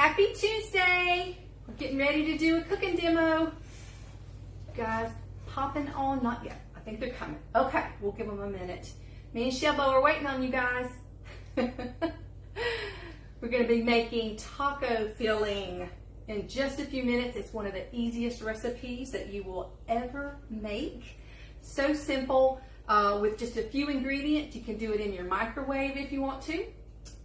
Happy Tuesday! We're getting ready to do a cooking demo. Guys, popping on, not yet. I think they're coming. Okay, we'll give them a minute. Me and Shelbo are waiting on you guys. We're going to be making taco filling in just a few minutes. It's one of the easiest recipes that you will ever make. So simple, with just a few ingredients. You can do it in your microwave if you want to.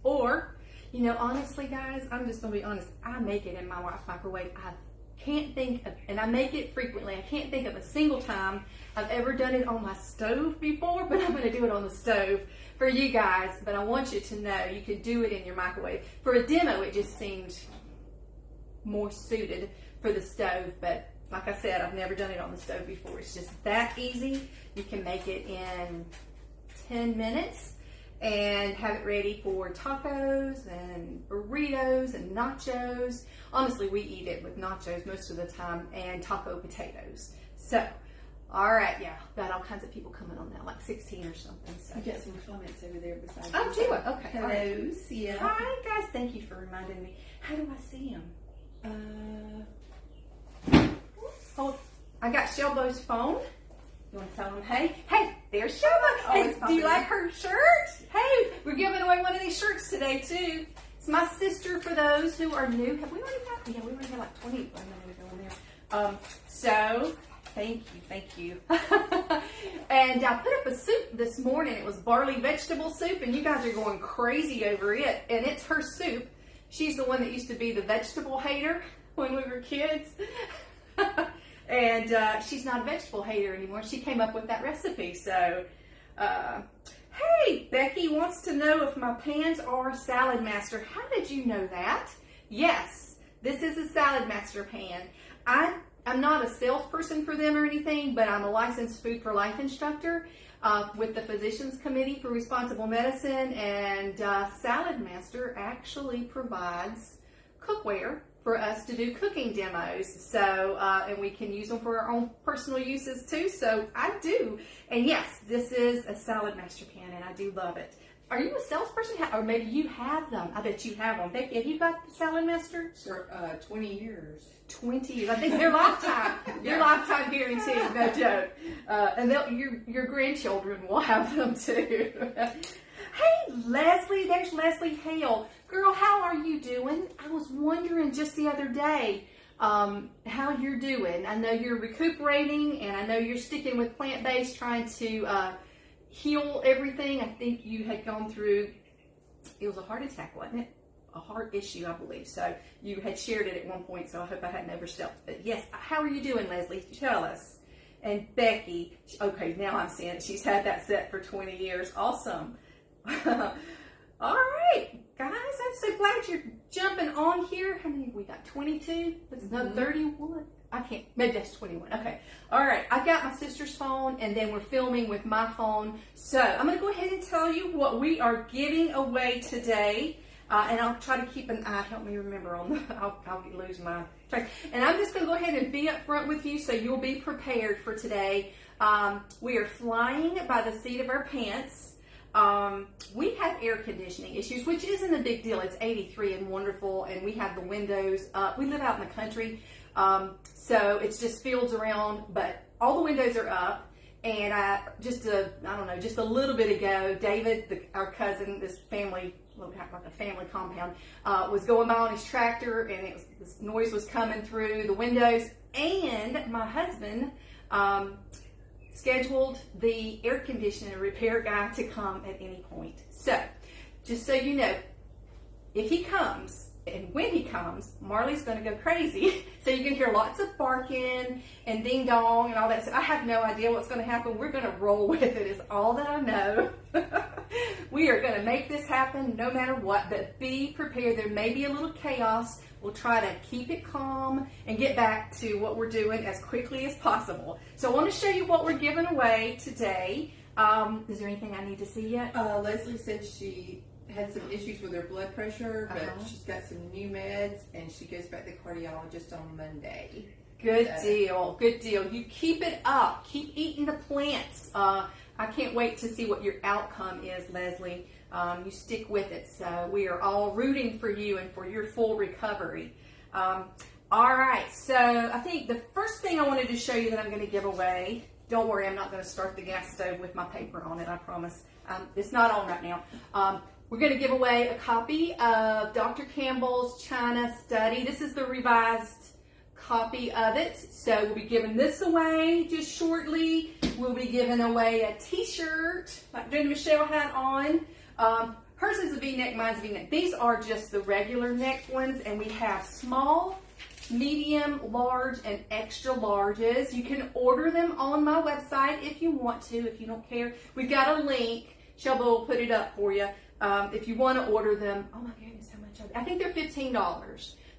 Or, you know, honestly guys, I'm just going to be honest, I make it in my microwave. I can't think of, and I make it frequently, I can't think of a single time I've ever done it on my stove before, but I'm going to do it on the stove for you guys. But I want you to know you can do it in your microwave. For a demo, it just seemed more suited for the stove, but like I said, I've never done it on the stove before. It's just that easy. You can make it in 10 minutes and have it ready for tacos and burritos and nachos. Honestly, we eat it with nachos most of the time and taco potatoes. So, all right, yeah, got all kinds of people coming on now, like 16 or something. So. You got some comments over there besides. Oh, do I? Okay. Hello, right. Sia. Hi, guys. Thank you for reminding me. How do I see them? Oh, I got Shelbo's phone. You want to tell them, hey, there's Shelbo. Hey, do you like her shirt? Hey, we're giving away one of these shirts today, too. It's my sister for those who are new. Have we already got, yeah, we already got like 20 on there. So, thank you. And I put up a soup this morning. It was barley vegetable soup, and you guys are going crazy over it. And it's her soup. She's the one that used to be the vegetable hater when we were kids. And she's not a vegetable hater anymore. She came up with that recipe. So, hey, Becky wants to know if my pans are Salad Master. How did you know that? Yes, this is a Salad Master pan. I'm not a salesperson for them or anything, but I'm a licensed Food for Life instructor with the Physicians Committee for Responsible Medicine, and Salad Master actually provides cookware for us to do cooking demos. So, and we can use them for our own personal uses too. So I do. And yes, this is a Salad Master pan, and I do love it. Are you a salesperson? Or maybe you have them. I bet you have them. Becky, have you got the Salad Master? For 20 years. 20 years. I think they're lifetime. They're lifetime guarantee, no joke. And your grandchildren will have them too. Hey, Leslie, there's Leslie Hale. Girl, how are you doing? I was wondering just the other day how you're doing. I know you're recuperating, and I know you're sticking with plant-based, trying to heal everything. I think you had gone through, it was a heart attack, wasn't it? A heart issue, I believe. So you had shared it at one point, so I hope I hadn't overstepped. But yes, how are you doing, Leslie? Tell us. And Becky, okay, now I'm seeing it. She's had that set for 20 years. Awesome. All right, guys, I'm so glad you're jumping on here. How many have we got? 22? That's not 31. I can't, maybe that's 21. Okay. All right, I got my sister's phone, and then we're filming with my phone. So I'm going to go ahead and tell you what we are giving away today. And I'll try to keep an eye, help me remember on the, I'll lose my track. And I'm just going to go ahead and be up front with you so you'll be prepared for today. We are flying by the seat of our pants. We have air conditioning issues, which isn't a big deal. It's 83 and wonderful, and we have the windows up. We live out in the country, so it's just fields around, but all the windows are up. And just a little bit ago, David, our cousin, this family, like a family compound, was going by on his tractor, and this noise was coming through the windows, and my husband scheduled the air conditioner repair guy to come at any point. So, just so you know, if he comes, and when he comes, Marley's going to go crazy. So you can hear lots of barking and ding dong and all that. So I have no idea what's going to happen. We're going to roll with it is all that I know. We are going to make this happen no matter what, but be prepared. There may be a little chaos. We'll try to keep it calm and get back to what we're doing as quickly as possible. So I want to show you what we're giving away today. Is there anything I need to see yet? Leslie said she had some issues with her blood pressure, but she's got some new meds, and she goes back to the cardiologist on Monday. Good deal. You keep it up. Keep eating the plants. I can't wait to see what your outcome is, Leslie. you stick with it. So we are all rooting for you and for your full recovery. All right, so I think the first thing I wanted to show you that I'm going to give away, don't worry, I'm not going to start the gas stove with my paper on it, I promise. It's not on right now. We're going to give away a copy of Dr. Campbell's China Study. This is the revised copy of it. So we'll be giving this away just shortly. We'll be giving away a t-shirt like Jenny Michelle had on. Hers is a V-neck, mine's a V-neck. These are just the regular neck ones, and we have small, medium, large, and extra larges. You can order them on my website if you want to, if you don't care. We've got a link. Shelby will put it up for you. If you want to order them, oh my goodness, how much are they? I think they're $15.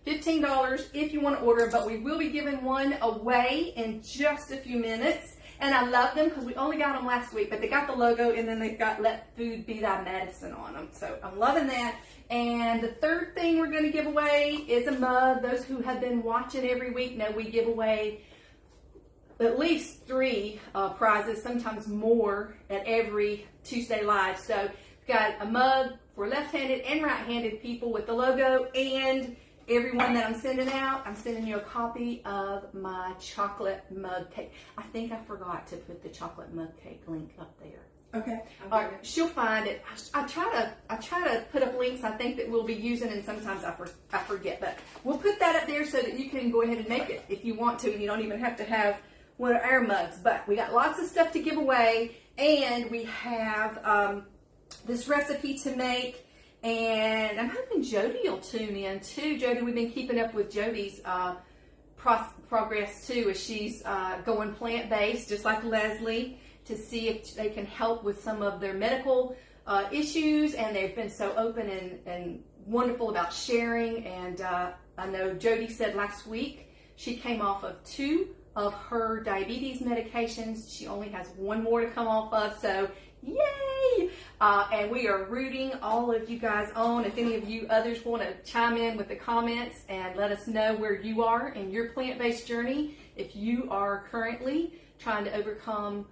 $15 if you want to order, but we will be giving one away in just a few minutes. And I love them because we only got them last week, but they got the logo and then they've got "Let Food Be Thy Medicine" on them. So I'm loving that. And the third thing we're going to give away is a mug. Those who have been watching every week know we give away at least 3 prizes, sometimes more at every Tuesday Live. So we've got a mug for left-handed and right-handed people with the logo, and everyone that I'm sending out, I'm sending you a copy of my chocolate mug cake. I think I forgot to put the chocolate mug cake link up there. Okay. All right, she'll find it. I try to put up links I think that we'll be using, and sometimes I forget, but we'll put that up there so that you can go ahead and make it if you want to, and you don't even have to have one of our mugs. But we got lots of stuff to give away, and we have this recipe to make. And I'm hoping Jody will tune in too. Jody, we've been keeping up with Jody's progress too, as she's going plant-based, just like Leslie, to see if they can help with some of their medical issues. And they've been so open and wonderful about sharing. And I know Jody said last week she came off of 2 of her diabetes medications. She only has 1 more to come off of. So yay! And we are rooting all of you guys on. If any of you others want to chime in with the comments and let us know where you are in your plant-based journey. If you are currently trying to overcome,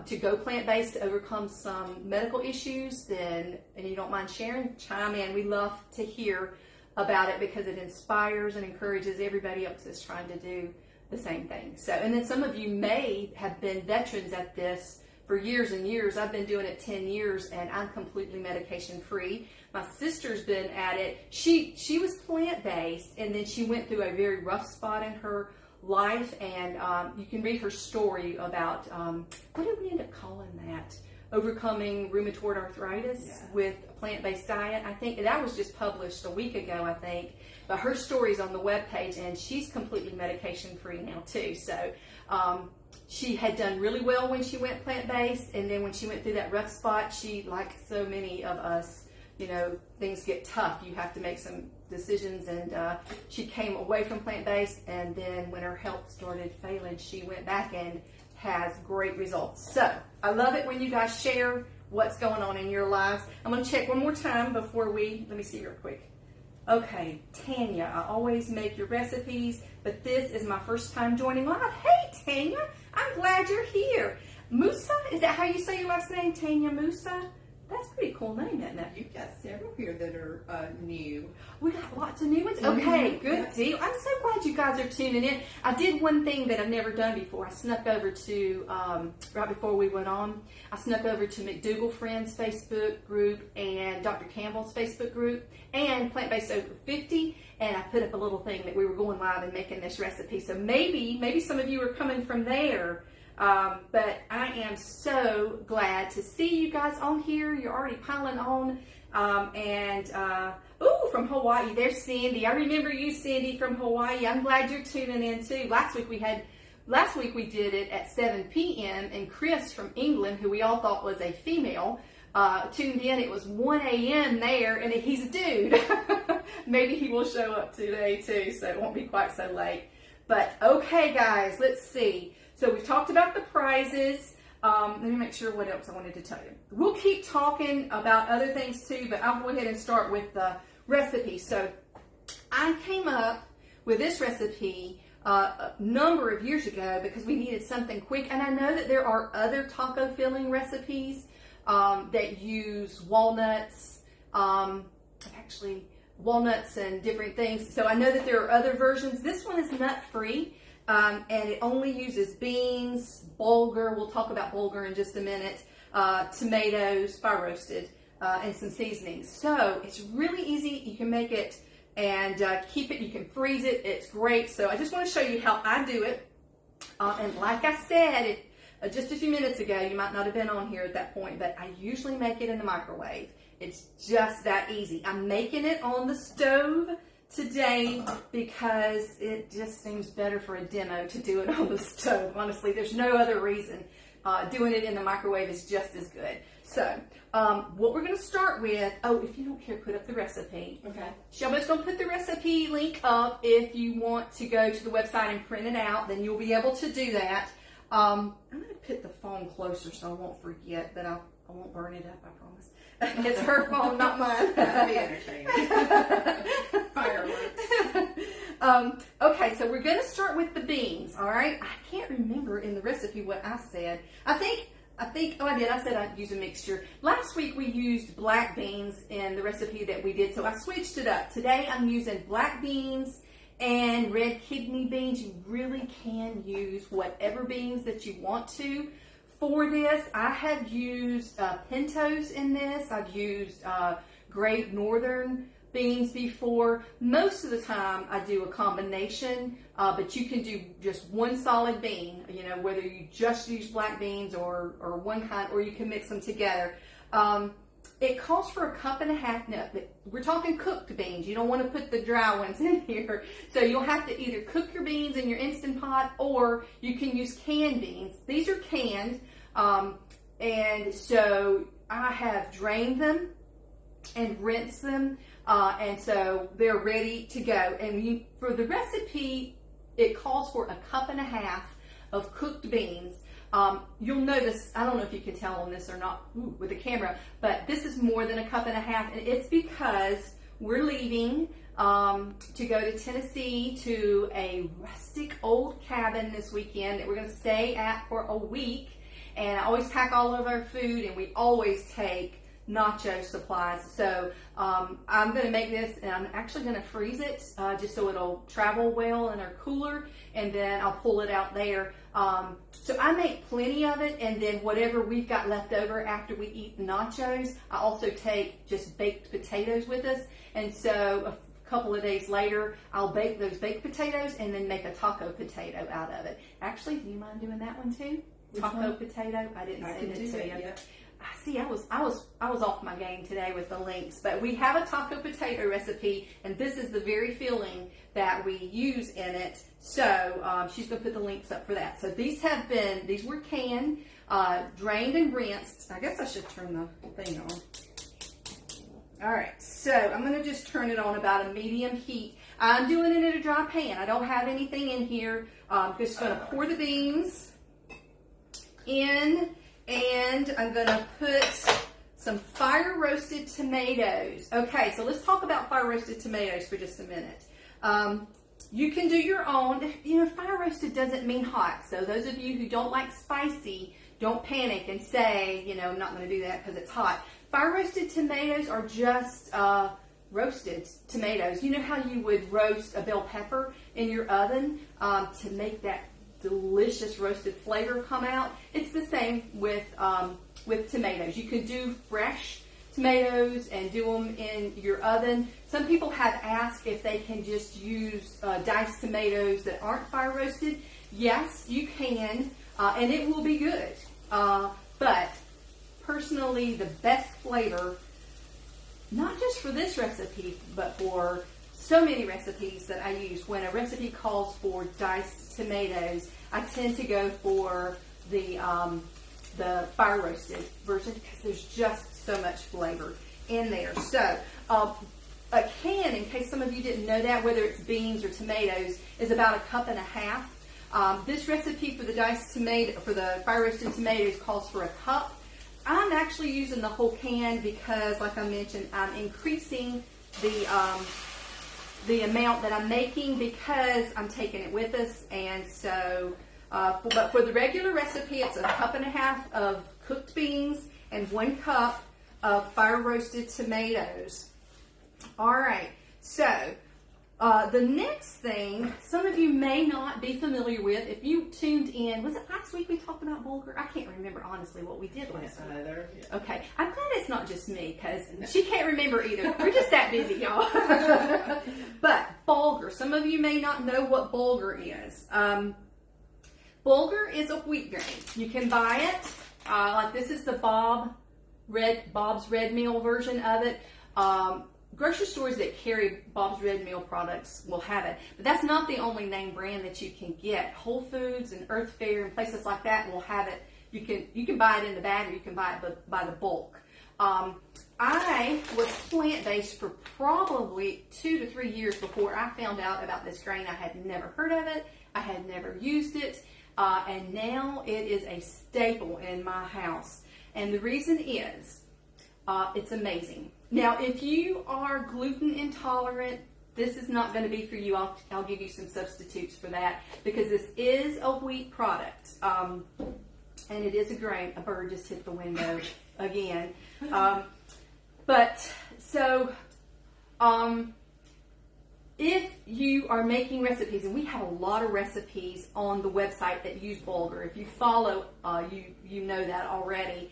to go plant-based, to overcome some medical issues, then, and you don't mind sharing, chime in. We love to hear about it because it inspires and encourages everybody else that's trying to do the same thing. So, and then some of you may have been veterans at this for years and years. I've been doing it 10 years and I'm completely medication free. My sister's been at it. She was plant-based, and then she went through a very rough spot in her life, and you can read her story about what did we end up calling that? Overcoming rheumatoid arthritis with a plant-based diet. I think that was just published a week ago, I think. But her story's on the webpage, and she's completely medication free now too. So she had done really well when she went plant-based, and then when she went through that rough spot, she, like so many of us, you know, things get tough. You have to make some decisions, and she came away from plant-based, and then when her health started failing, she went back and has great results. So I love it when you guys share what's going on in your lives. I'm going to check one more time before let me see real quick. Okay, Tanya, I always make your recipes, but this is my first time joining live. Hey, Tanya, I'm glad you're here. Musa, is that how you say your last name, Tanya Musa? That's a pretty cool name, isn't it? You've got several here that are new. We got lots of new ones? Okay, good deal. I'm so glad you guys are tuning in. I did one thing that I've never done before. I snuck over to, right before we went on, I snuck over to McDougall Friends Facebook group and Dr. Campbell's Facebook group and Plant-Based Over 50, and I put up a little thing that we were going live and making this recipe. So maybe some of you are coming from there. But I am so glad to see you guys on here. You're already piling on. From Hawaii, there's Cindy. I remember you, Cindy, from Hawaii. I'm glad you're tuning in too. Last week we did it at 7 p.m. and Chris from England, who we all thought was a female, tuned in. It was 1 a.m. there, and he's a dude. Maybe he will show up today too, so it won't be quite so late. But okay, guys, let's see. So we've talked about the prizes. Let me make sure what else I wanted to tell you. We'll keep talking about other things too, but I'll go ahead and start with the recipe. So I came up with this recipe a number of years ago because we needed something quick. And I know that there are other taco filling recipes, that use walnuts, actually walnuts and different things. So I know that there are other versions. This one is nut-free, and it only uses beans, bulgur. We'll talk about bulgur in just a minute. Tomatoes, fire roasted, and some seasonings. So it's really easy. You can make it and keep it. You can freeze it. It's great. So I just want to show you how I do it. And like I said just a few minutes ago, you might not have been on here at that point, but I usually make it in the microwave. It's just that easy. I'm making it on the stove today because it just seems better for a demo to do it on the stove. Honestly, there's no other reason. Doing it in the microwave is just as good. So, what we're going to start with, if you don't care, put up the recipe. Okay. Shelby's going to put the recipe link up. If you want to go to the website and print it out, then you'll be able to do that. I'm going to put the phone closer so I won't forget, but I won't burn it up, I promise. It's her phone, not mine. That'll be entertaining. Fireworks. Okay, so we're going to start with the beans, all right? I can't remember in the recipe what I said. I think, I did. I said I'd use a mixture. Last week we used black beans in the recipe that we did, so I switched it up. Today I'm using black beans and red kidney beans. You really can use whatever beans that you want to. For this, I have used pintos in this. I've used Great Northern beans before. Most of the time I do a combination, but you can do just one solid bean, you know, whether you just use black beans or one kind, or you can mix them together. It calls for 1.5 cups. Now, we're talking cooked beans. You don't want to put the dry ones in here. So you'll have to either cook your beans in your Instant Pot, or you can use canned beans. These are canned, and so I have drained them and rinsed them, and so they're ready to go. And for the recipe, it calls for 1.5 cups of cooked beans. You'll notice, I don't know if you can tell on this or not with the camera, but this is more than 1.5 cups, and it's because we're leaving to go to Tennessee to a rustic old cabin this weekend that we're going to stay at for a week. And I always pack all of our food, and we always take nacho supplies. So I'm going to make this, and I'm actually going to freeze it just so it'll travel well in our cooler, and then I'll pull it out there. So I make plenty of it, and then whatever we've got left over after we eat the nachos, I also take just baked potatoes with us. And so a couple of days later, I'll bake those baked potatoes and then make a taco potato out of it. Actually, do you mind doing that one too? Taco potato? I didn't send it to you. Yeah. See, I was off my game today with the links, but we have a taco potato recipe, and this is the very filling that we use in it. So she's going to put the links up for that. So these were canned, drained and rinsed. I guess I should turn the thing on. All right, so I'm going to just turn it on about a medium heat. I'm doing it in a dry pan. I don't have anything in here. I'm just going to pour the beans in, and I'm going to put some fire roasted tomatoes. Okay, so let's talk about fire roasted tomatoes for just a minute. You can do your own. You know, fire roasted doesn't mean hot. So those of you who don't like spicy, don't panic and say, you know, I'm not going to do that because it's hot. Fire roasted tomatoes are just roasted tomatoes. You know how you would roast a bell pepper in your oven to make that delicious roasted flavor come out? It's the same with tomatoes. You can do fresh tomatoes and do them in your oven. Some people have asked if they can just use diced tomatoes that aren't fire roasted. Yes, you can, and it will be good. But personally, the best flavor, not just for this recipe, but for so many recipes that I use, when a recipe calls for diced tomatoes, I tend to go for the fire roasted version because there's just so much flavor in there. So a can, in case some of you didn't know that, whether it's beans or tomatoes, is about 1.5 cups. This recipe for the diced tomato, for the fire roasted tomatoes, calls for 1 cup. I'm actually using the whole can because, like I mentioned, I'm increasing the amount that I'm making because I'm taking it with us. And so, but for the regular recipe, it's 1.5 cups of cooked beans and 1 cup of fire roasted tomatoes. All right, so the next thing, some of you may not be familiar with, if you tuned in, was it last week we talked about bulgur? I can't remember honestly what we did last week. Either. Yeah. Okay, I'm glad it's not just me, because she can't remember either. We're just that busy, y'all. But bulgur, some of you may not know what bulgur is. Bulgur is a wheat grain. You can buy it, like this is the Bob's Red Meal version of it. Grocery stores that carry Bob's Red Meal products will have it, but that's not the only name brand that you can get. Whole Foods and Earth Fare and places like that will have it. You can buy it in the bag, or you can buy it by the bulk. I was plant-based for probably 2 to 3 years before I found out about this grain. I had never heard of it. I had never used it, and now it is a staple in my house. And the reason is, it's amazing. Now, if you are gluten intolerant, this is not going to be for you. I'll give you some substitutes for that, because this is a wheat product, and it is a grain. A bird just hit the window again. If you are making recipes, and we have a lot of recipes on the website that use bulgur. If you follow, you know that already.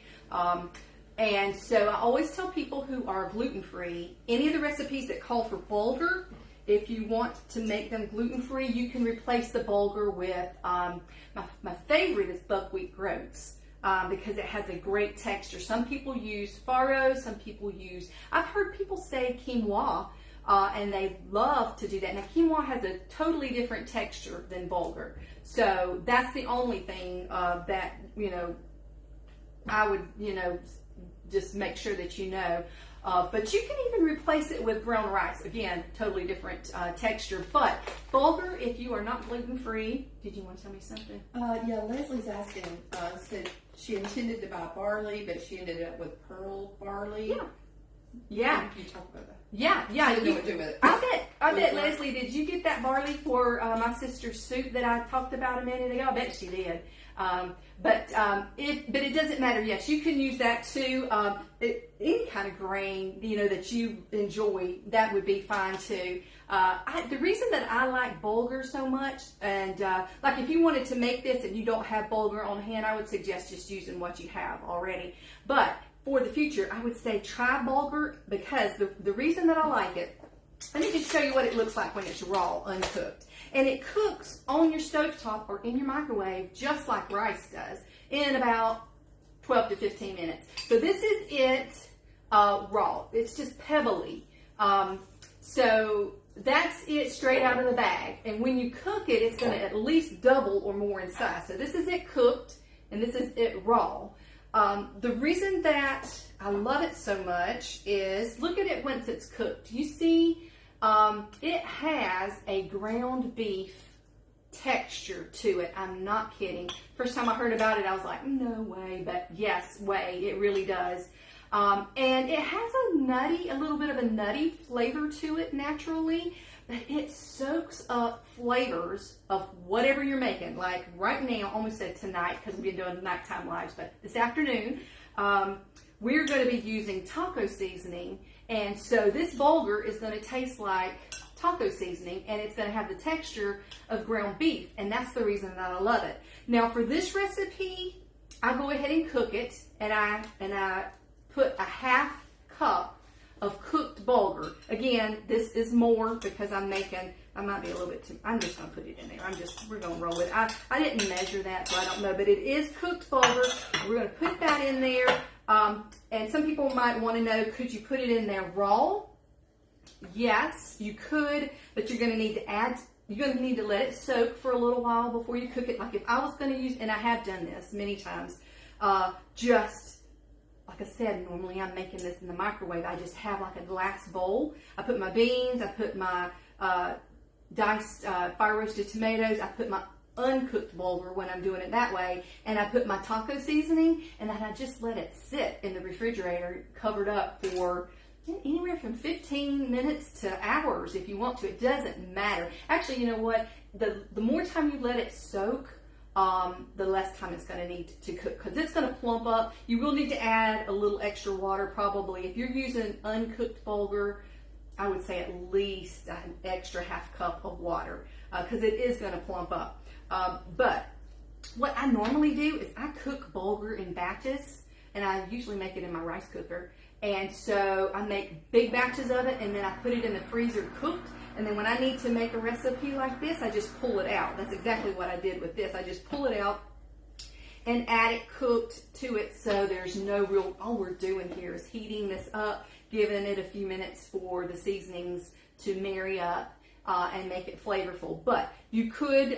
And so I always tell people who are gluten-free, any of the recipes that call for bulgur, if you want to make them gluten-free, you can replace the bulgur with, my favorite is buckwheat groats, because it has a great texture. Some people use farro, some people use, I've heard people say quinoa, and they love to do that. Now, quinoa has a totally different texture than bulgur. So that's the only thing that, I would, just make sure that you know. But you can even replace it with brown rice. Again, totally different texture. But bulgur, if you are not gluten-free, did you want to tell me something? Yeah, Leslie's asking, said she intended to buy barley, but she ended up with pearl barley. Yeah. You talk about that. Yeah. She didn't know what to do with it. I bet, Leslie, did you get that barley for my sister's soup that I talked about a minute ago? I bet she did. But it doesn't matter. Yes, you can use that too. Any kind of grain, that you enjoy, that would be fine too. The reason that I like bulgur so much, and like if you wanted to make this and you don't have bulgur on hand, I would suggest just using what you have already. But for the future, I would say try bulgur, because the reason that I like it, let me just show you what it looks like when it's raw, uncooked. And it cooks on your stovetop or in your microwave just like rice does in about 12 to 15 minutes. So this is it raw. It's just pebbly. So that's it straight out of the bag. And when you cook it, it's going to at least double or more in size. So this is it cooked, and this is it raw. The reason that I love it so much is, look at it once it's cooked. You see, it has a ground beef texture to it. I'm not kidding. First time I heard about it, I was like, no way, but yes, way, it really does. And it has a little bit of a nutty flavor to it naturally, but it soaks up flavors of whatever you're making. Like right now, I almost said tonight because we've been doing nighttime lives, but this afternoon, we're going to be using taco seasoning. And so this bulgur is going to taste like taco seasoning, and it's going to have the texture of ground beef, and that's the reason that I love it. Now for this recipe, I go ahead and cook it, and I put a half cup of cooked bulgur. Again, this is more because I might be a little bit too, I'm just going to put it in there. We're going to roll it. I didn't measure that, so I don't know, but it is cooked bulgur. We're going to put that in there. And some people might want to know, could you put it in there raw? Yes, you could, but you're going to need to let it soak for a little while before you cook it. Like if I was going to use, and I have done this many times, just like I said, normally I'm making this in the microwave. I just have like a glass bowl. I put my beans, I put my diced fire roasted tomatoes, I put my uncooked bulgur when I'm doing it that way, and I put my taco seasoning, and then I just let it sit in the refrigerator covered up for anywhere from 15 minutes to hours if you want to. It doesn't matter. Actually, you know what? The more time you let it soak, the less time it's going to need to cook, because it's going to plump up. You will need to add a little extra water probably. If you're using uncooked bulgur, I would say at least an extra half cup of water, because it is going to plump up. But what I normally do is I cook bulgur in batches, and I usually make it in my rice cooker. And so I make big batches of it, and then I put it in the freezer cooked. And then when I need to make a recipe like this, I just pull it out. That's exactly what I did with this. I just pull it out and add it cooked to it, so there's no real, all we're doing here is heating this up, giving it a few minutes for the seasonings to marry up and make it flavorful. But you could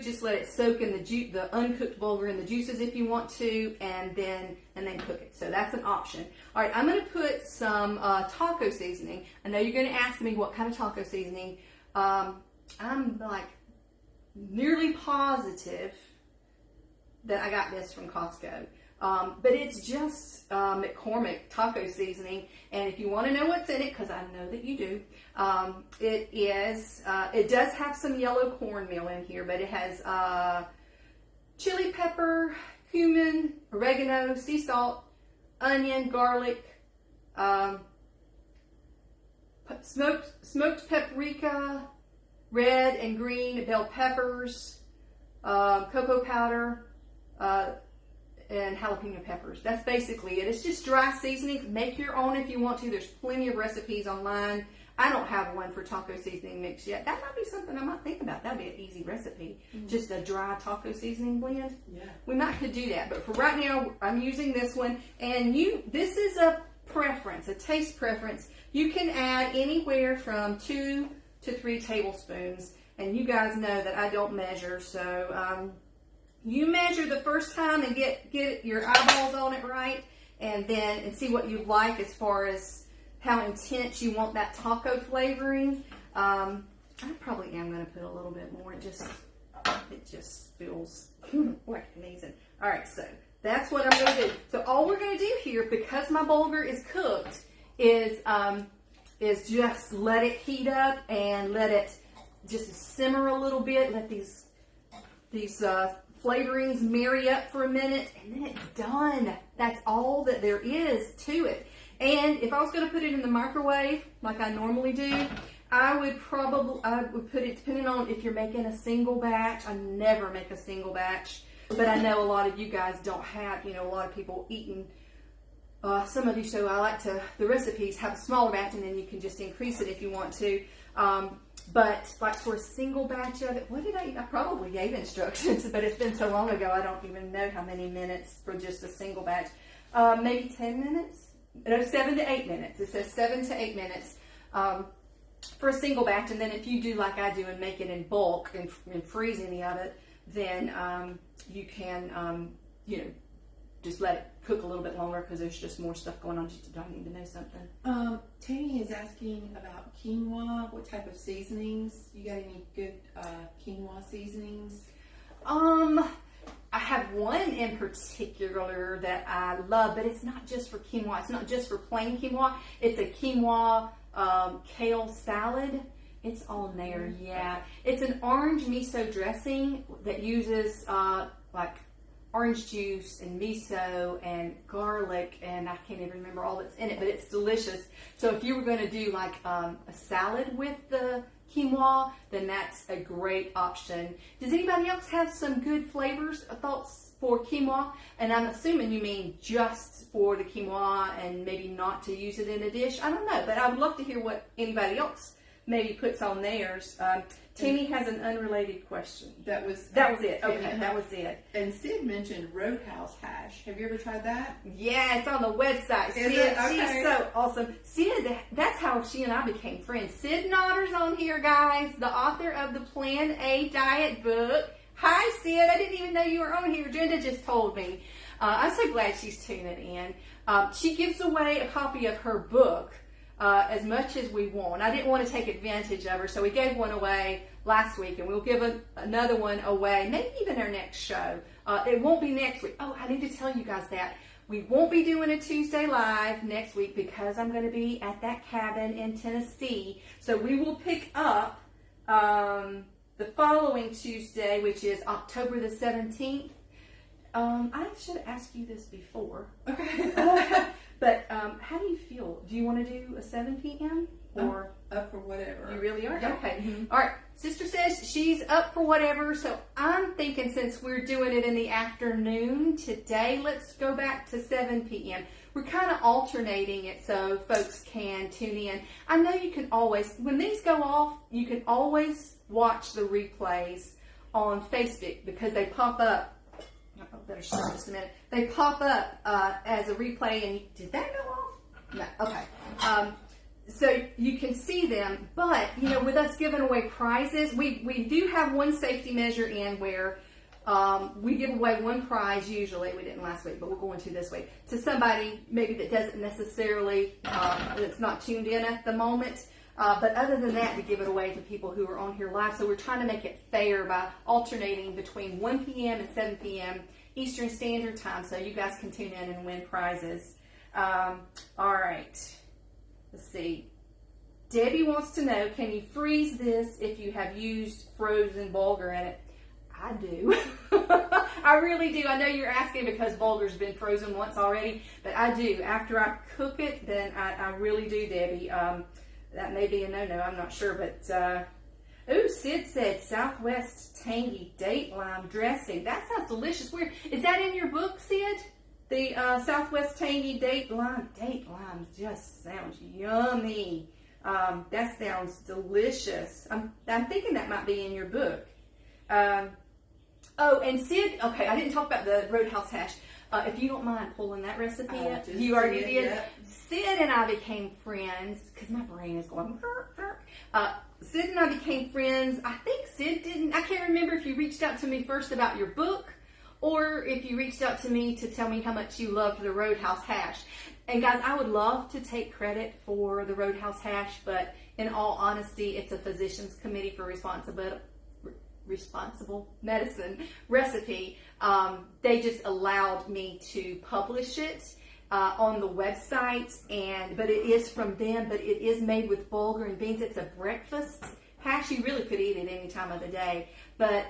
just let it soak in the uncooked bulgur and the juices if you want to, and then cook it. So that's an option. All right, I'm going to put some taco seasoning. I know you're going to ask me what kind of taco seasoning. I'm like nearly positive that I got this from Costco. But it's just McCormick taco seasoning, and if you want to know what's in it, because I know that you do, it does have some yellow cornmeal in here, but it has chili pepper, cumin, oregano, sea salt, onion, garlic, smoked paprika, red and green bell peppers, cocoa powder, and jalapeno peppers. That's basically it. It's just dry seasoning. Make your own if you want to. There's plenty of recipes online. I don't have one for taco seasoning mix yet. That might be something I might think about. That'd be an easy recipe. Just a dry taco seasoning blend. Yeah. We might could do that. But for right now, I'm using this one. And this is a preference, a taste preference. You can add anywhere from 2 to 3 tablespoons. And you guys know that I don't measure, so you measure the first time and get your eyeballs on it right, and see what you like as far as how intense you want that taco flavoring. I probably am going to put a little bit more. It just feels like amazing. All right, so that's what I'm going to do. So all we're going to do here, because my bulgur is cooked, is just let it heat up and let it just simmer a little bit. Let these flavorings marry up for a minute, and then it's done. That's all that there is to it. And if I was going to put it in the microwave like I normally do, I would put it, depending on if you're making a single batch. I never make a single batch, but I know a lot of you guys don't have, a lot of people eating, some of you, so I like the recipes have a smaller batch, and then you can just increase it if you want to. But like for a single batch of it, I probably gave instructions, but it's been so long ago, I don't even know how many minutes for just a single batch. Maybe 10 minutes? No, 7 to 8 minutes. It says 7 to 8 minutes for a single batch. And then if you do like I do and make it in bulk and freeze any of it, then you can, just let it cook a little bit longer, because there's just more stuff going on. Do I need to know something? Tammy is asking about quinoa. What type of seasonings? You got any good quinoa seasonings? I have one in particular that I love, but it's not just for quinoa. It's not just for plain quinoa. It's a quinoa kale salad. It's on there, yeah. It's an orange miso dressing that uses like orange juice and miso and garlic, and I can't even remember all that's in it, but it's delicious. So if you were going to do like a salad with the quinoa, then that's a great option. Does anybody else have some good flavors, thoughts for quinoa? And I'm assuming you mean just for the quinoa and maybe not to use it in a dish. I don't know, but I would love to hear what anybody else maybe puts on theirs. Tammy has an unrelated question. That was it. Okay, that was it. And Sid mentioned Roadhouse hash. Have you ever tried that? Yeah, it's on the website. Sid, she's so awesome. Sid, that's how she and I became friends. Sid Notter's on here, guys, the author of the Plan A Diet book. Hi, Sid. I didn't even know you were on here. Brenda just told me. I'm so glad she's tuning in. She gives away a copy of her book as much as we want. I didn't want to take advantage of her, so we gave one away last week, and we'll give another one away, maybe even our next show. It won't be next week. Oh, I need to tell you guys that. We won't be doing a Tuesday Live next week because I'm going to be at that cabin in Tennessee. So we will pick up the the following Tuesday, which is October the 17th. I should have asked you this before. Okay. But how do you feel? Do you want to do a 7 p.m.? Or up for whatever. You really are? Yeah. Okay. Mm-hmm. All right. Sister says she's up for whatever. So I'm thinking since we're doing it in the afternoon today, let's go back to 7 p.m. We're kind of alternating it so folks can tune in. I know you can always, when these go off, you can always watch the replays on Facebook because they pop up. I better stop just a minute. They pop up as a replay. And did that go off? No. Okay. So you can see them, but with us giving away prizes, we do have one safety measure in where we give away one prize usually. We didn't last week, but we're going to this week to somebody maybe that doesn't necessarily that's not tuned in at the moment. But other than that, we give it away to people who are on here live. So we're trying to make it fair by alternating between 1 p.m. and 7 p.m. Eastern Standard Time, so you guys can tune in and win prizes. All right. Let's see. Debbie wants to know, can you freeze this if you have used frozen bulgur in it? I do. I really do. I know you're asking because bulgur's been frozen once already, but I do. After I cook it, then I really do, Debbie. That may be a no-no. I'm not sure, but... Ooh, Sid said Southwest tangy date lime dressing. That sounds delicious. Weird. Is that in your book, Sid? The Southwest tangy date lime. Date lime just sounds yummy. That sounds delicious. I'm thinking that might be in your book. Oh, and Sid, okay, I didn't talk about the Roadhouse hash. If you don't mind pulling that recipe up, you already did. Yep. Sid and I became friends because my brain is going. Sid and I became friends. I think Sid didn't. I can't remember if you reached out to me first about your book, or if you reached out to me to tell me how much you loved the Roadhouse hash. And guys, I would love to take credit for the Roadhouse hash, but in all honesty, it's a Physicians Committee for Responsible Medicine recipe. They just allowed me to publish it on the website, but it is from them, but it is made with bulgur and beans. It's a breakfast hash. You really could eat it any time of the day, but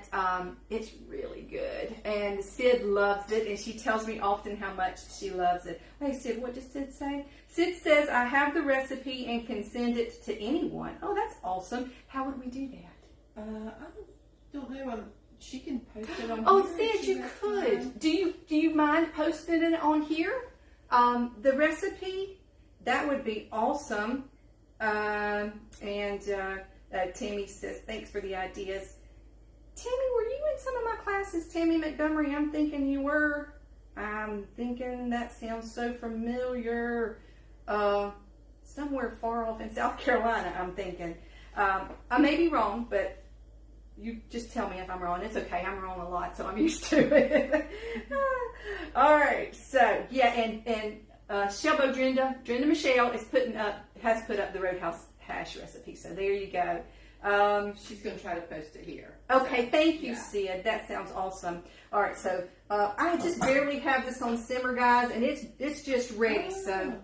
it's really good. And Sid loves it, and she tells me often how much she loves it. Hey, Sid, what does Sid say? Sid says, I have the recipe and can send it to anyone. Oh, that's awesome. How would we do that? I don't know. She can post it on Oh, here. Sid, you could. Do you mind posting it on here? The recipe, that would be awesome. Tammy says, thanks for the ideas. Tammy, were you in some of my classes? Tammy Montgomery, I'm thinking you were. I'm thinking that sounds so familiar. Somewhere far off in South Carolina, I'm thinking. I may be wrong, but you just tell me if I'm wrong. It's okay. I'm wrong a lot, so I'm used to it. All right. So, yeah, and Shelbo Drenda Michelle has put up the Roadhouse hash recipe. So there you go. She's going to try to post it here. Okay. Thank you, Yeah. Sid. That sounds awesome. All right. So I just barely have this on simmer, guys, and it's just ready. Oh. So.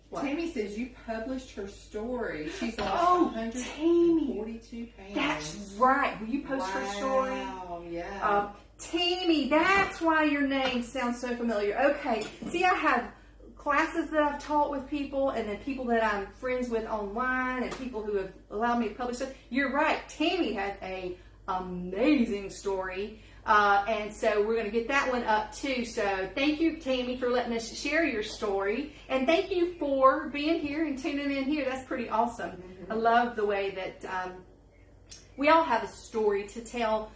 What? Tammy says you published her story. She's lost 142 pounds. That's right. Will you post her story? Wow, yeah. Tammy, that's why your name sounds so familiar. Okay. See, I have classes that I've taught with people, and then people that I'm friends with online, and people who have allowed me to publish it. You're right. Tammy has a amazing story. And so we're going to get that one up too. So thank you, Tammy, for letting us share your story. And thank you for being here and tuning in here. That's pretty awesome. Mm-hmm. I love the way that we all have a story to tell.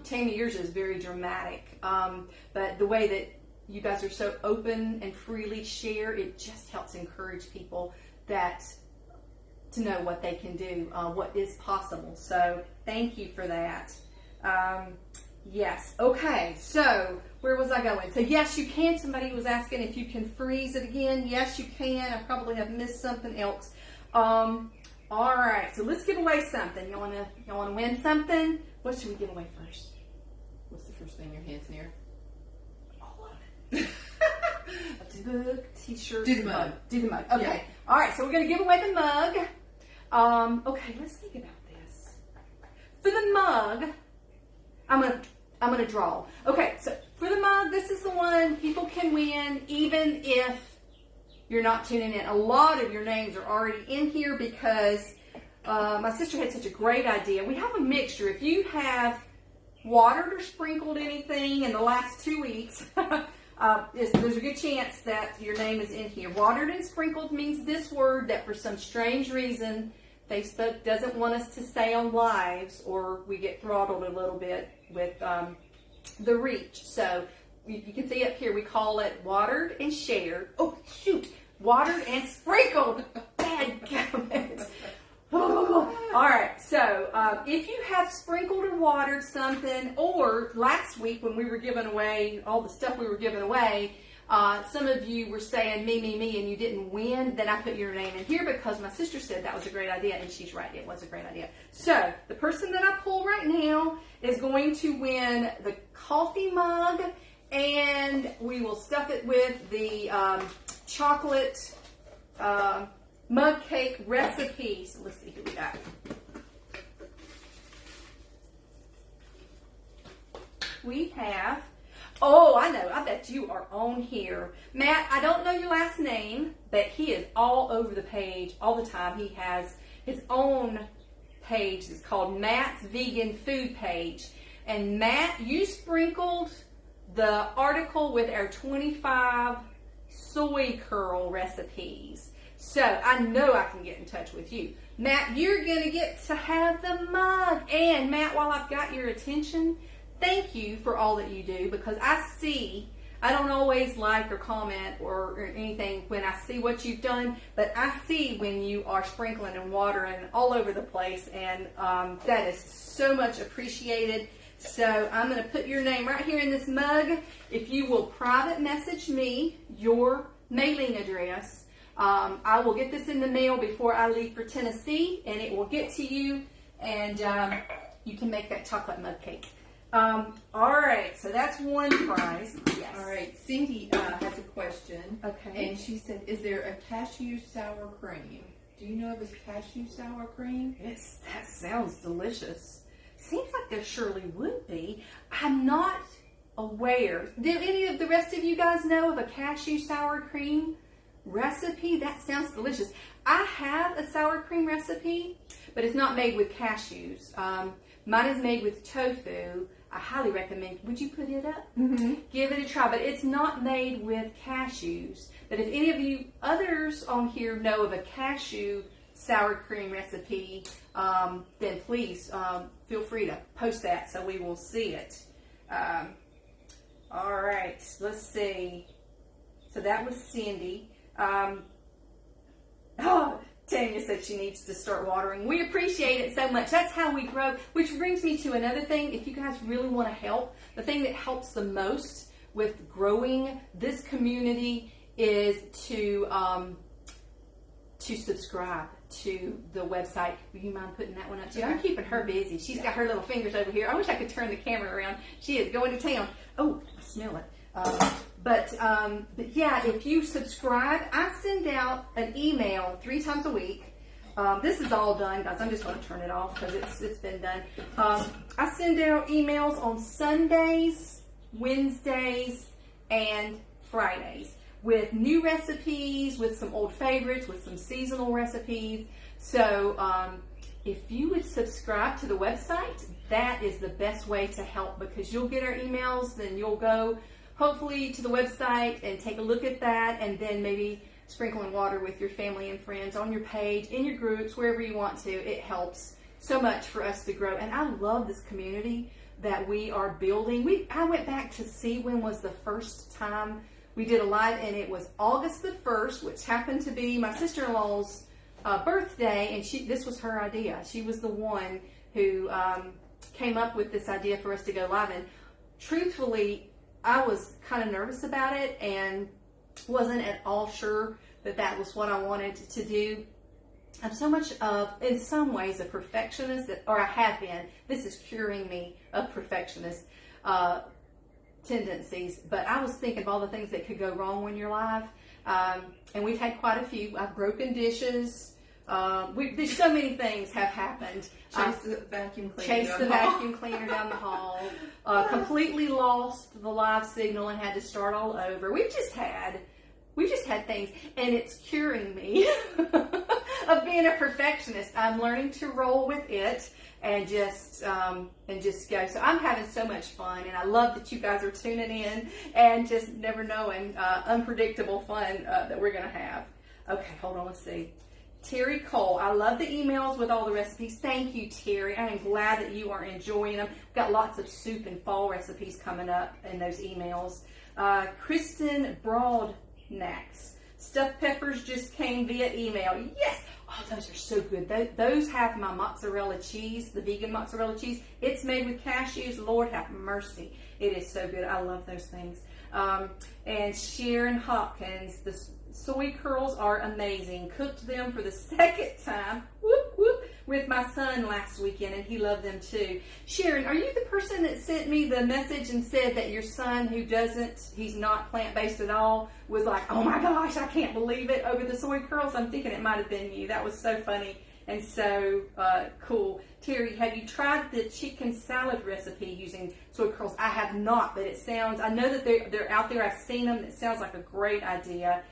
Tammy, yours is very dramatic. But the way that you guys are so open and freely share, it just helps encourage people to know what they can do, what is possible. So thank you for that. Yes. Okay. So where was I going? So yes, you can. Somebody was asking if you can freeze it again. Yes, you can. I probably have missed something else. All right. So let's give away something. Y'all wanna win something? What should we give away first? What's the first thing your hand's near? All of it. A book, t-shirt, Do the mug. Do the mug. Okay. Yeah. All right. So we're gonna give away the mug. Okay. Let's think about this. for the mug, I'm gonna draw. Okay, so for the mug, this is the one people can win even if you're not tuning in. A lot of your names are already in here because my sister had such a great idea. We have a mixture. If you have watered or sprinkled anything in the last 2 weeks, there's a good chance that your name is in here. Watered and sprinkled means this word that for some strange reason Facebook doesn't want us to say on lives, or we get throttled a little bit with the reach. So you can see up here we call it watered and shared. Oh shoot, watered and sprinkled. Bad comment. All right, so if you have sprinkled or watered something, or last week when we were giving away all the stuff we were giving away, some of you were saying me, and you didn't win, then I put your name in here because my sister said that was a great idea, and she's right, it was a great idea. So the person that I pull right now is going to win the coffee mug, and we will stuff it with the chocolate mug cake recipe. So let's see who we got. We have, oh, I know, I bet you are on here. Matt, I don't know your last name, but he is all over the page all the time. He has his own page. It's called Matt's Vegan Food Page. And Matt, you sprinkled the article with our 25 soy curl recipes. So I know I can get in touch with you. Matt, you're going to get to have the mug. And Matt, while I've got your attention, thank you for all that you do, because I don't always like or comment or anything when I see what you've done, but I see when you are sprinkling and watering all over the place, and that is so much appreciated. So I'm going to put your name right here in this mug. If you will private message me your mailing address, I will get this in the mail before I leave for Tennessee, and it will get to you, and you can make that chocolate mug cake. All right, so that's one prize. Yes. All right, Cindy has a question. Okay. And she said, is there a cashew sour cream? Do you know of a cashew sour cream? Yes, that sounds delicious. Seems like there surely would be. I'm not aware. Do any of the rest of you guys know of a cashew sour cream recipe? That sounds delicious. I have a sour cream recipe, but it's not made with cashews. Mine is made with tofu. I highly recommend. Would you put it up? Mm-hmm. Give it a try. But it's not made with cashews. But if any of you others on here know of a cashew sour cream recipe, then please feel free to post that so we will see it. All right, let's see. So that was Cindy. Tanya said she needs to start watering. We appreciate it so much. That's how we grow. Which brings me to another thing. If you guys really want to help, the thing that helps the most with growing this community is to subscribe to the website. Would you mind putting that one up too? I'm keeping her busy. She's got her little fingers over here. I wish I could turn the camera around. She is going to town. Oh, I smell it. But yeah, if you subscribe, I send out an email 3 times a week. This is all done, guys. I'm just going to turn it off because it's been done. I send out emails on Sundays, Wednesdays, and Fridays with new recipes, with some old favorites, with some seasonal recipes. So if you would subscribe to the website, that is the best way to help, because you'll get our emails, then you'll go hopefully to the website and take a look at that, and then maybe sprinkle and water with your family and friends on your page, in your groups, wherever you want to. It helps so much for us to grow. And I love this community that we are building. I went back to see when was the first time we did a live, and it was August the 1st, which happened to be my sister-in-law's birthday, and this was her idea. She was the one who came up with this idea for us to go live. And truthfully, I was kind of nervous about it and wasn't at all sure that that was what I wanted to do. I'm so much of, in some ways, a perfectionist, or I have been. This is curing me of perfectionist tendencies. But I was thinking of all the things that could go wrong when you're live. And we've had quite a few. I've broken dishes. There's so many things have happened. Chase the vacuum cleaner. Chase the vacuum cleaner down the hall. Completely lost the live signal and had to start all over. We've just had things, and it's curing me of being a perfectionist. I'm learning to roll with it and just go. So I'm having so much fun, and I love that you guys are tuning in and just never knowing unpredictable fun that we're gonna have. Okay, hold on. Let's see. Terry Cole, I love the emails with all the recipes. Thank you, Terry. I am glad that you are enjoying them. We've got lots of soup and fall recipes coming up in those emails. Kristen Broadnax, stuffed peppers just came via email. Yes! Oh, those are so good. Those have my mozzarella cheese, the vegan mozzarella cheese. It's made with cashews. Lord have mercy. It is so good. I love those things. And Sharon Hopkins, the soy curls are amazing. Cooked them for the second time, whoop, whoop, with my son last weekend, and he loved them too. Sharon, are you the person that sent me the message and said that your son, he's not plant-based at all, was like, oh my gosh, I can't believe it, over the soy curls? I'm thinking it might have been you. That was so funny and so cool. Terry, have you tried the chicken salad recipe using soy curls? I have not, but I know that they're out there. I've seen them. It sounds like a great idea.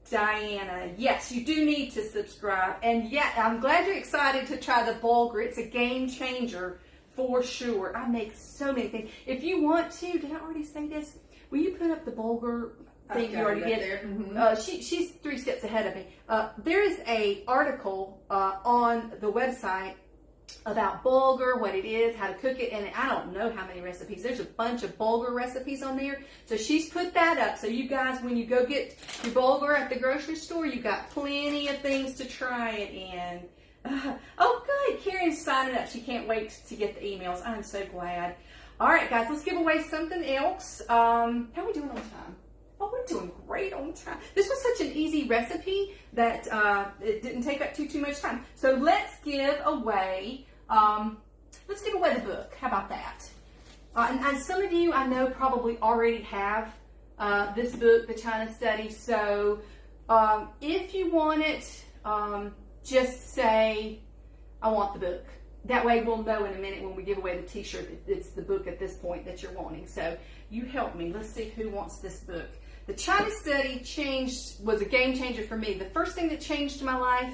Diana, yes, you do need to subscribe. And yeah, I'm glad you're excited to try the bulgur. It's a game changer for sure. I make so many things. If you want to, did I already say this? Will you put up the bulgur thing you already did? There. Mm-hmm. She's 3 steps ahead of me. There is a article on the website about bulgur, what it is, how to cook it, and I don't know how many recipes. There's a bunch of bulgur recipes on there. So she's put that up. So you guys, when you go get your bulgur at the grocery store, you've got plenty of things to try it in. Oh, good. Karen's signing up. She can't wait to get the emails. I'm so glad. All right, guys, let's give away something else. How are we doing on time? Oh, we're doing great on time. This was such an easy recipe that it didn't take up too much time. So let's give away the book. How about that? And some of you I know probably already have this book, The China Study. So if you want it, just say, I want the book. That way we'll know in a minute when we give away the t-shirt that it's the book at this point that you're wanting. So you help me. Let's see who wants this book. The China Study was a game changer for me. The first thing that changed my life,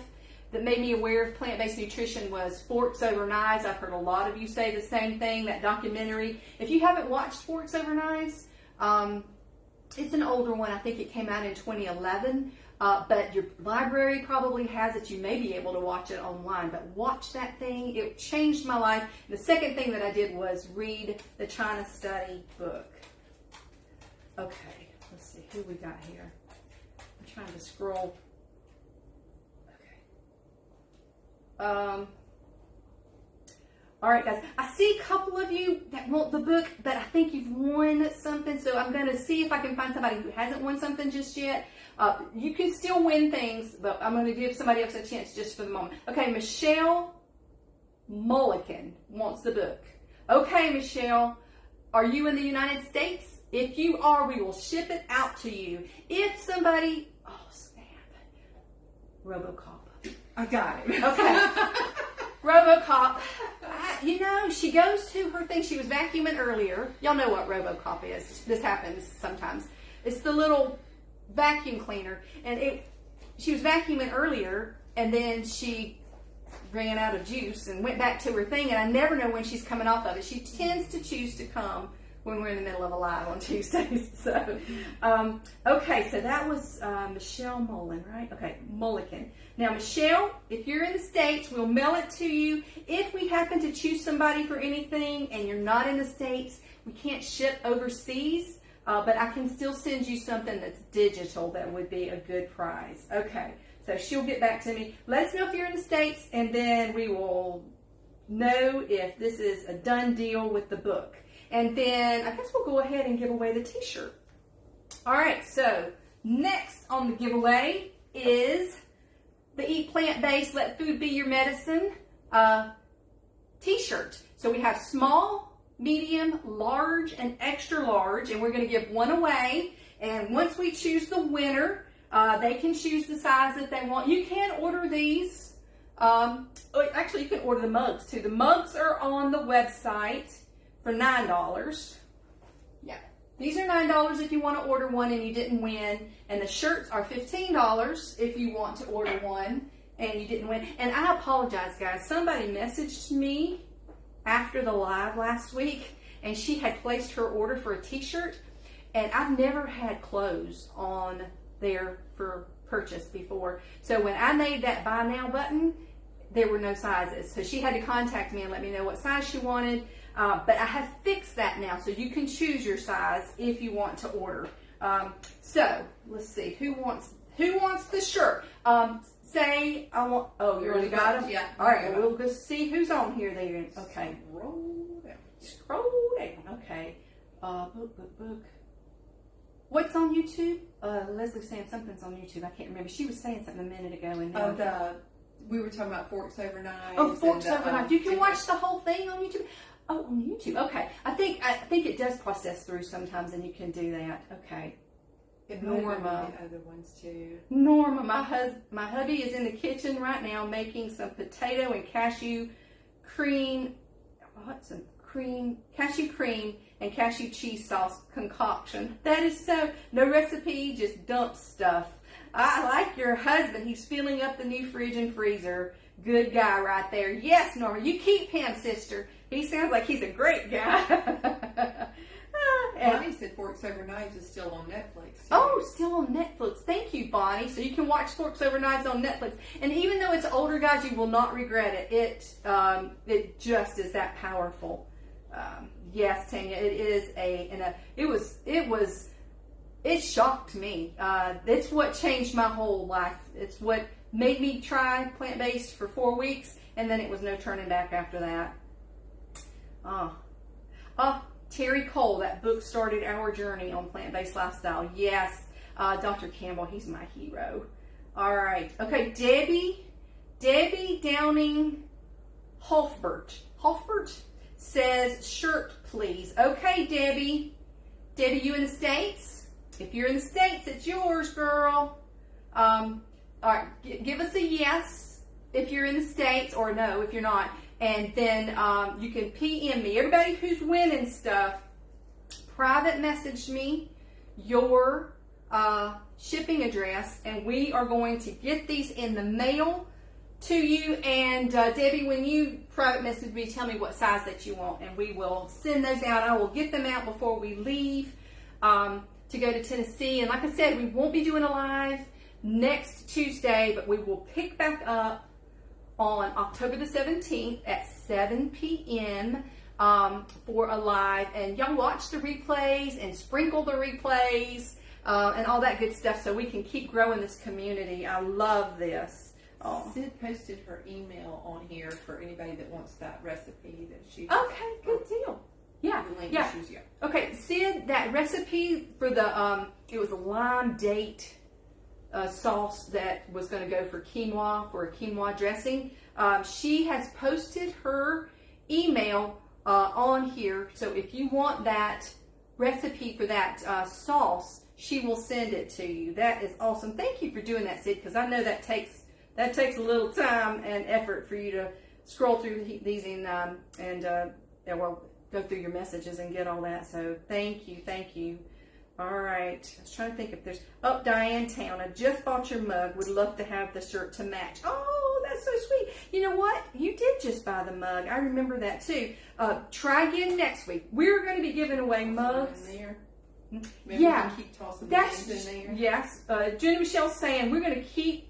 that made me aware of plant-based nutrition, was Forks Over Knives. I've heard a lot of you say the same thing, that documentary. If you haven't watched Forks Over Knives, it's an older one. I think it came out in 2011. But your library probably has it. You may be able to watch it online, but watch that thing. It changed my life. And the second thing that I did was read the China Study book. Okay, let's see who we got here. I'm trying to scroll. Okay. All right, guys. I see a couple of you that want the book, but I think you've won something. So I'm going to see if I can find somebody who hasn't won something just yet. You can still win things, but I'm going to give somebody else a chance just for the moment. Okay, Michelle Mulligan wants the book. Okay, Michelle, are you in the United States? If you are, we will ship it out to you. If somebody, oh snap, RoboCop. I got it. Okay. RoboCop, you know, she goes to her thing. She was vacuuming earlier. Y'all know what RoboCop is. This happens sometimes. It's the little vacuum cleaner, and she was vacuuming earlier, and then she ran out of juice and went back to her thing, and I never know when she's coming off of it. She tends to choose to come when we're in the middle of a live on Tuesdays. So, okay, so that was Michelle Mullen, right? Okay, Mulligan. Now, Michelle, if you're in the States, we'll mail it to you. If we happen to choose somebody for anything and you're not in the States, we can't ship overseas, but I can still send you something that's digital that would be a good prize. Okay, so she'll get back to me. Let us know if you're in the States, and then we will know if this is a done deal with the book. And then I guess we'll go ahead and give away the t-shirt. All right, so next on the giveaway is the Eat Plant-Based, Let Food Be Your Medicine t-shirt. So we have small, medium, large, and extra large, and we're going to give one away. And once we choose the winner, they can choose the size that they want. You can order these Actually, you can order the mugs too. The mugs are on the website for $9. Yeah. These are $9 if you want to order one and you didn't win. And the shirts are $15 if you want to order one and you didn't win. And I apologize, guys. Somebody messaged me after the live last week, and she had placed her order for a t-shirt. And I've never had clothes on there for purchase before. So when I made that buy now button, there were no sizes. So she had to contact me and let me know what size she wanted. But I have fixed that now, so you can choose your size if you want to order. So let's see, who wants the shirt? Say I want. Oh, you already got them. Yeah. All right. Well, we'll go see who's on here. There. Okay. Scroll down. Okay. Book. What's on YouTube? Leslie's saying something's on YouTube. I can't remember. She was saying something a minute ago. And we were talking about Forks Over Knives. Oh, Forks Over Knives. You can watch the whole thing on YouTube. Oh, on YouTube. Okay. I think it does process through sometimes, and you can do that. Okay. Norma. The other ones too. Norma, my hubby is in the kitchen right now making some potato and cashew cream. Cashew cream and cashew cheese sauce concoction. That is no recipe, just dump stuff. I like your husband. He's filling up the new fridge and freezer. Good guy right there. Yes, Norma, you keep him, sister. He sounds like he's a great guy. Bonnie said Forks Over Knives is still on Netflix. Too. Oh, still on Netflix. Thank you, Bonnie. So you can watch Forks Over Knives on Netflix. And even though it's older, guys, you will not regret it. It just is that powerful. Yes, Tanya, it is it shocked me. It's what changed my whole life. It's what made me try plant-based for 4 weeks, and then it was no turning back after that. Terri Cole, that book started our journey on plant-based lifestyle. Yes, Dr. Campbell, he's my hero. All right. Okay, Debbie Downing Hofbert says shirt, please. Okay, Debbie, you in the States? If you're in the States, it's yours, girl. All right, give us a yes if you're in the States, or no if you're not. And then you can PM me. Everybody who's winning stuff, private message me your shipping address, and we are going to get these in the mail to you. And Debbie, when you private message me, tell me what size that you want, and we will send those out. I will get them out before we leave to go to Tennessee. And like I said, we won't be doing a live next Tuesday, but we will pick back up on October the 17th at 7 p.m. For a live. And y'all watch the replays and sprinkle the replays and all that good stuff so we can keep growing this community. I love this. Sid posted her email on here for anybody that wants that recipe that she. Okay, good deal. Yeah, yeah. Okay, Sid, that recipe for the it was a lime date sauce that was going to go for a quinoa dressing. She has posted her email on here, so if you want that recipe for that sauce, she will send it to you. That is awesome. Thank you for doing that, Sid, because I know that takes a little time and effort for you to scroll through these and go through your messages and get all that. So thank you. All right. I was trying to think if there's. Oh, Diane Town, I just bought your mug. Would love to have the shirt to match. Oh, that's so sweet. You know what? You did just buy the mug. I remember that too. Try again next week. We're going to be giving away mugs. Maybe we can keep tossing that's in there. Yes. Jenny Michelle's saying we're going to keep,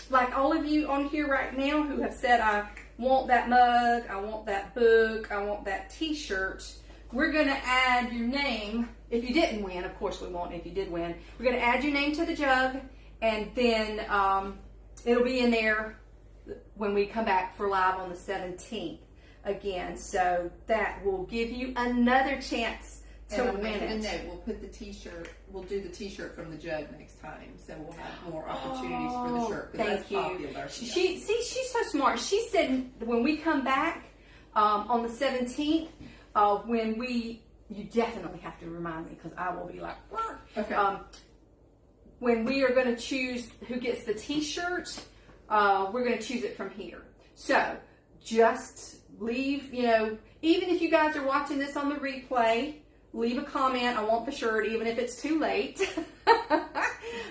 like all of you on here right now who have said, I want that mug, I want that book, I want that t-shirt. We're going to add your name. If you didn't win, of course we won't if you did win. We're going to add your name to the jug, and then it'll be in there when we come back for live on the 17th again. So that will give you another chance to win it. We'll put the t-shirt. We'll do the t-shirt from the jug next time, so we'll have more opportunities for the shirt. Thank you. Popular. She's so smart. She said when we come back on the 17th, you definitely have to remind me because I will be like, what? Okay. When we are going to choose who gets the t-shirt, we're going to choose it from here. So just leave, even if you guys are watching this on the replay, leave a comment. I want the shirt, even if it's too late.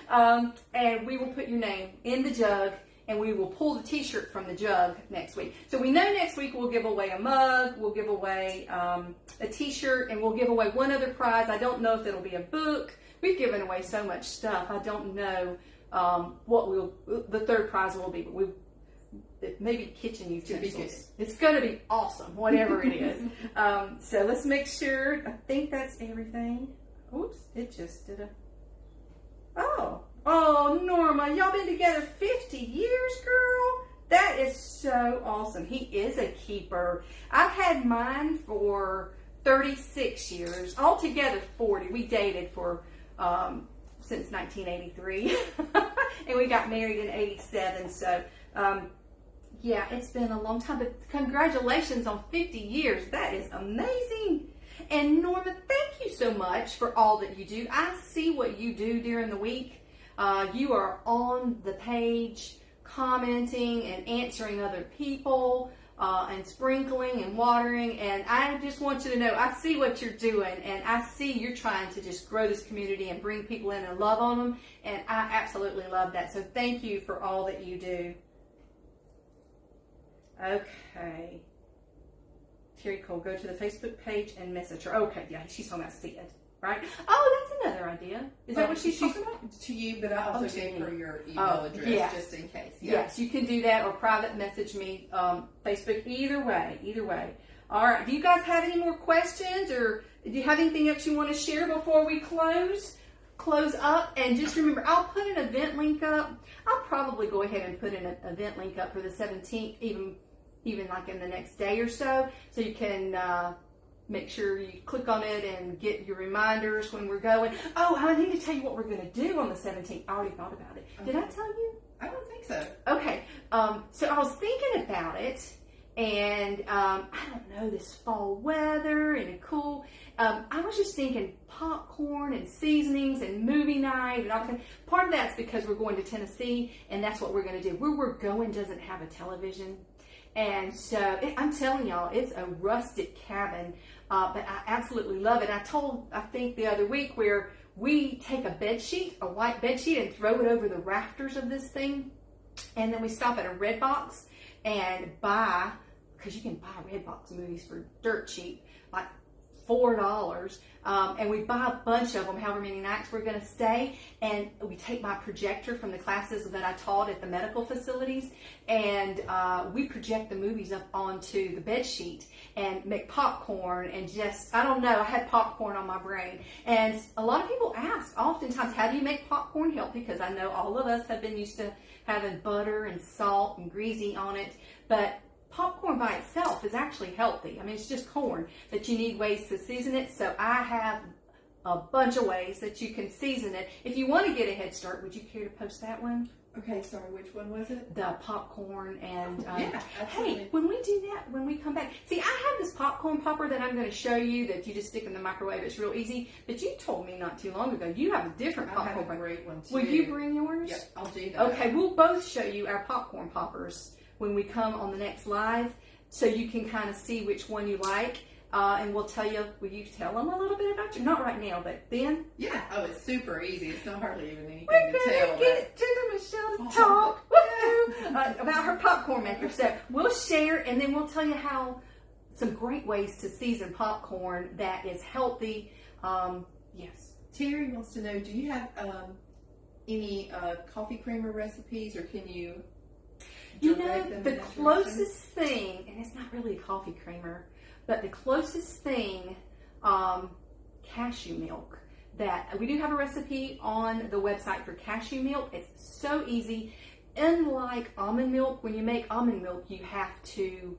And we will put your name in the jug, and we will pull the t-shirt from the jug next week. So we know next week we'll give away a mug, we'll give away a t-shirt, and we'll give away one other prize. I don't know if it'll be a book. We've given away so much stuff. I don't know what the third prize will be, but maybe kitchen utensils. It's going to be awesome, whatever it is. So let's make sure. I think that's everything. Oops, it just did a... Oh, Norma, y'all been together 50 years, girl? That is so awesome. He is a keeper. I've had mine for 36 years, altogether 40. We dated for since 1983, and we got married in 87. So, yeah, it's been a long time, but congratulations on 50 years. That is amazing. And Norma, thank you so much for all that you do. I see what you do during the week. You are on the page, commenting and answering other people, and sprinkling and watering. And I just want you to know, I see what you're doing, and I see you're trying to just grow this community and bring people in and love on them. And I absolutely love that. So thank you for all that you do. Okay. Terry Cole, go to the Facebook page and message her. Okay, yeah, she's talking about Sid, right? Oh, that's another idea. Is that what she's talking about? To you, but I also gave her your email address just in case. Yeah. Yes, you can do that, or private message me, Facebook. Either way. All right. Do you guys have any more questions, or do you have anything else you want to share before we close up? And just remember, I'll put an event link up. I'll probably go ahead and put an event link up for the 17th, even like in the next day or so you can make sure you click on it and get your reminders when we're going. Oh, I need to tell you what we're going to do on the 17th. I already thought about it. Did I tell you? I don't think so. Okay. So I was thinking about it, and I don't know, this fall weather and I was just thinking popcorn and seasonings and movie night and all that. Part of that's because we're going to Tennessee, and that's what we're going to do. Where we're going doesn't have a television. And so I'm telling y'all, it's a rustic cabin, but I absolutely love it. I think the other week, where we take a white bed sheet, and throw it over the rafters of this thing, and then we stop at a Redbox and buy, because you can buy Redbox movies for dirt cheap, like $4, and we buy a bunch of them, however many nights we're going to stay, and we take my projector from the classes that I taught at the medical facilities, and we project the movies up onto the bed sheet and make popcorn, and just, I don't know, I had popcorn on my brain. And a lot of people ask oftentimes, how do you make popcorn healthy? Because I know all of us have been used to having butter and salt and greasy on it, but popcorn by itself is actually healthy. I mean, it's just corn, but you need ways to season it. So I have a bunch of ways that you can season it. If you want to get a head start, would you care to post that one? Okay, sorry, which one was it? The popcorn and... yeah, absolutely. Hey, when we do that, when we come back... See, I have this popcorn popper that I'm going to show you that you just stick in the microwave. It's real easy. But you told me not too long ago, you have a different popcorn. I have a great one, too. Will you bring yours? Yep, I'll do that. Okay, we'll both show you our popcorn poppers when we come on the next live, so you can kind of see which one you like, and we'll tell you. Will you tell them a little bit about you? Not right now, but then. Yeah. Oh, it's super easy. It's not hardly even anything We're to tell. gonna get to Michelle to talk about her popcorn maker. So we'll share, and then we'll tell you how some great ways to season popcorn that is healthy. Yes. Terry wants to know: do you have any coffee creamer recipes, or can you? You know, the closest thing, and it's not really a coffee creamer, but the closest thing, cashew milk. That we do have a recipe on the website for cashew milk. It's so easy. Unlike almond milk, when you make almond milk, you have to,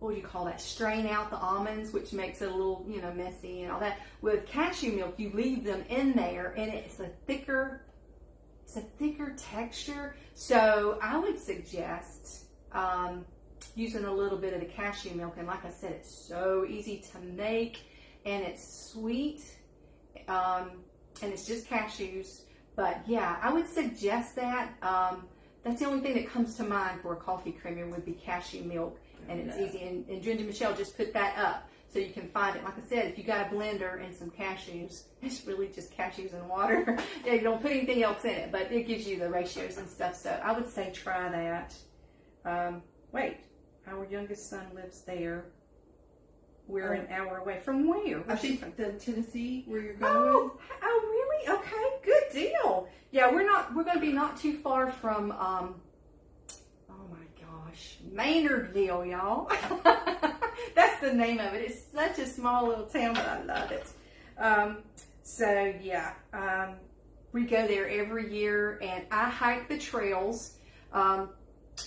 what do you call that? Strain out the almonds, which makes it a little, messy and all that. With cashew milk, you leave them in there, and it's a thicker texture. So I would suggest using a little bit of the cashew milk. And like I said, it's so easy to make, and it's sweet, and it's just cashews. But yeah, I would suggest that. that's the only thing that comes to mind for a coffee creamer would be cashew milk, and it's easy. And Ginger Michelle just put that up so you can find it. Like I said, if you got a blender and some cashews, it's really just cashews and water. You don't put anything else in it, but it gives you the ratios and stuff. So I would say try that. Wait, our youngest son lives there. We're an hour away. From where? I think the Tennessee, where you're going. Oh, really? Okay, good deal. Yeah, we're going to be not too far from, oh my gosh, Maynardville, y'all. That's the name of it. It's such a small little town, but I love it. So yeah, we go there every year, and I hike the trails,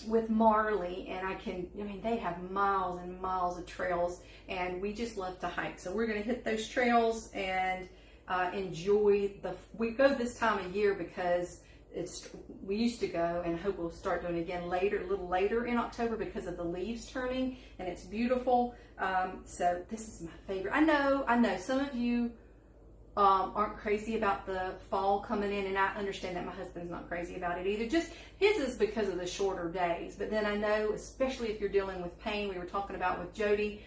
with Marley, and they have miles and miles of trails, and we just love to hike. So we're going to hit those trails and enjoy we go this time of year because we used to go, and I hope we'll start doing it again a little later in October because of the leaves turning, and it's beautiful. So this is my favorite. I know some of you aren't crazy about the fall coming in, and I understand that. My husband's not crazy about it either. Just his is because of the shorter days. But then I know, especially if you're dealing with pain, we were talking about with Jody,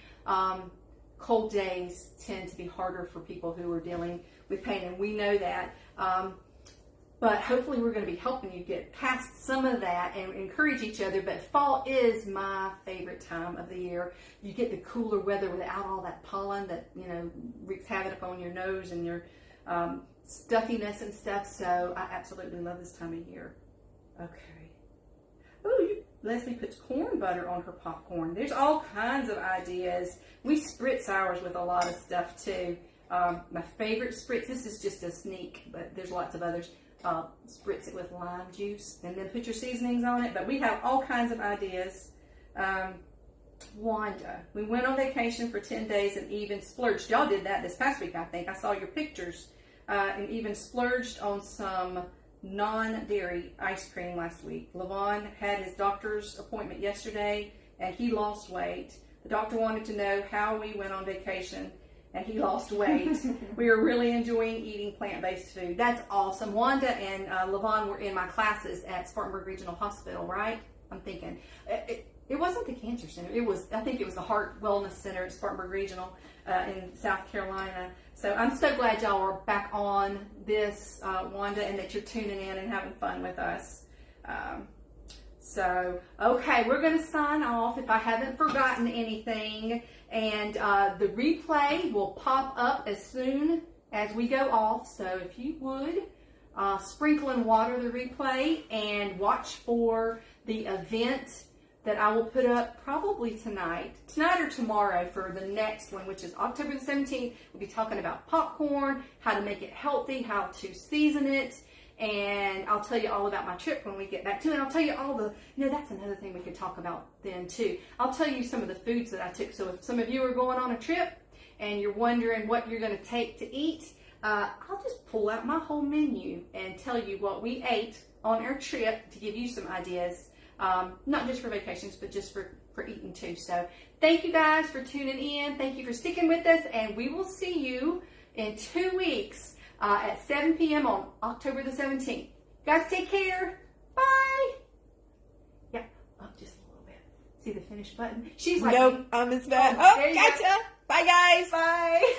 cold days tend to be harder for people who are dealing with pain, and we know that. But hopefully we're going to be helping you get past some of that and encourage each other. But fall is my favorite time of the year. You get the cooler weather without all that pollen that, wreaks havoc on your nose and your stuffiness and stuff. So I absolutely love this time of year. Okay. Oh, Leslie puts corn butter on her popcorn. There's all kinds of ideas. We spritz ours with a lot of stuff too. My favorite spritz, this is just a sneak, but there's lots of others. Spritz it with lime juice and then put your seasonings on it. But we have all kinds of ideas. Wanda, we went on vacation for 10 days and even splurged. Y'all did that this past week, I think. I saw your pictures. And even splurged on some non-dairy ice cream last week. Levon had his doctor's appointment yesterday and he lost weight. The doctor wanted to know how we went on vacation, and he lost weight. We are really enjoying eating plant-based food. That's awesome. Wanda and Levon were in my classes at Spartanburg Regional Hospital, right? I'm thinking. It wasn't the cancer center. I think it was the Heart Wellness Center at Spartanburg Regional in South Carolina. So I'm so glad y'all are back on this, Wanda, and that you're tuning in and having fun with us. Okay, we're going to sign off if I haven't forgotten anything. And the replay will pop up as soon as we go off. So if you would, sprinkle and water the replay and watch for the event that I will put up probably tonight or tomorrow for the next one, which is October the 17th. We'll be talking about popcorn, how to make it healthy, how to season it. And I'll tell you all about my trip when we get back to it. And I'll tell you all that's another thing we could talk about then too. I'll tell you some of the foods that I took. So if some of you are going on a trip and you're wondering what you're going to take to eat, I'll just pull out my whole menu and tell you what we ate on our trip to give you some ideas, not just for vacations, but just for eating too. So thank you guys for tuning in. Thank you for sticking with us, and we will see you in 2 weeks. At 7 p.m. on October the 17th. Guys, take care. Bye. Yeah, up just a little bit. See the finish button? She's like, nope, I'm as bad. Oh, gotcha. Bye, guys. Bye.